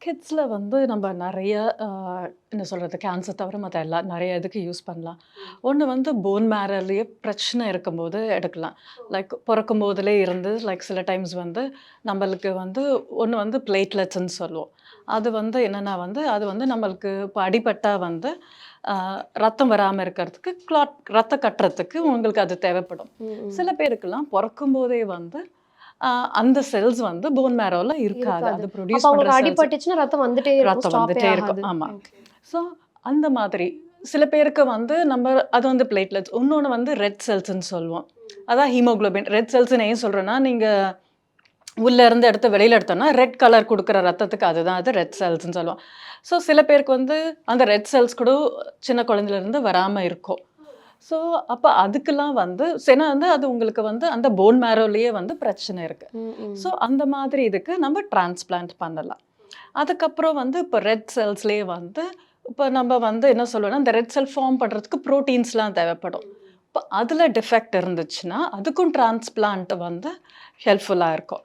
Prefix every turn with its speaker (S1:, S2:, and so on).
S1: கிட்ஸில் வந்து நம்ம நிறைய என்ன சொல்கிறது, கேன்சர் தவிர மற்ற எல்லாம் நிறைய இதுக்கு யூஸ் பண்ணலாம். ஒன்று வந்து போன் மேரோலேயே பிரச்சனை இருக்கும்போது எடுக்கலாம். லைக் பிறக்கும் போதிலே இருந்து லைக் சில டைம்ஸ் வந்து நம்மளுக்கு வந்து ஒன்று வந்து பிளேட்லெட்ஸ்ன்னு சொல்லுவோம். அது வந்து என்னென்னா வந்து அது வந்து நம்மளுக்கு இப்போ அடிபட்டா வந்து ரத்தம் வராமல் இருக்கிறதுக்கு ரத்த கட்டுறதுக்கு உங்களுக்கு அது தேவைப்படும். சில பேருக்கெல்லாம் பிறக்கும் போதே வந்து அந்த செல்ஸ் வந்து போன் மேரோல இருக்காது.
S2: இருக்காது.
S1: அது
S2: அப்ப
S1: ப்ரொடியூஸ் பண்ற
S2: அவங்களுக்கு
S1: செல்ஸ்
S2: அடிபட்டுச்சுன்னா ரத்தம் வந்துட்டே இருக்கும்.
S1: ரத்தம்
S2: ஸ்டாப்பே
S1: வந்துட்டே இருக்கும்.
S2: ஆகாது.
S1: ஆமா.
S2: ஓகே.
S1: ஸோ அந்த மாதிரி சில பேருக்கு வந்து நம்ம அது வந்து பிளேட்லெட்ஸ். இன்னொன்னு வந்து ரெட் செல்ஸ்ன்னு சொல்லுவோம். அதான் ஹீமோகுளோபின். ரெட் செல்ஸ்ன்னு ஏன் சொல்றேன்னா, நீங்க உள்ள இருந்து எடுத்து வெளியில எடுத்தோம்னா, ரெட் கலர் குடுக்குற ரத்தத்துக்கு அதுதான் அது ரெட் செல்ஸ்ன்னு சொல்லுவோம். ஸோ சில பேருக்கு வந்து அந்த ரெட் செல்ஸ் கூட சின்ன குழந்தையிலருந்து வராம இருக்கும். ஸோ அப்ப அதுக்கெல்லாம் வந்து ஏன்னா வந்து அது உங்களுக்கு வந்து அந்த போன் மேரோலயே வந்து பிரச்சனை இருக்கு.
S2: ம், ம்.
S1: ஸோ அந்த மாதிரி இதுக்கு நம்ம டிரான்ஸ்பிளான்ட் பண்ணலாம். அதுக்கப்புறம் வந்து இப்போ ரெட் செல்ஸ்லேயே வந்து இப்போ நம்ம வந்து என்ன சொல்லுவோம்னா, இந்த ரெட் செல் ஃபார்ம் பண்ணுறதுக்கு ப்ரோட்டீன்ஸ்லாம் தேவைப்படும். இப்போ அதில் டிஃபெக்ட் இருந்துச்சுன்னா, அதுக்கும் டிரான்ஸ்பிளான்ட் வந்து ஹெல்ப்ஃபுல்லாக இருக்கும்.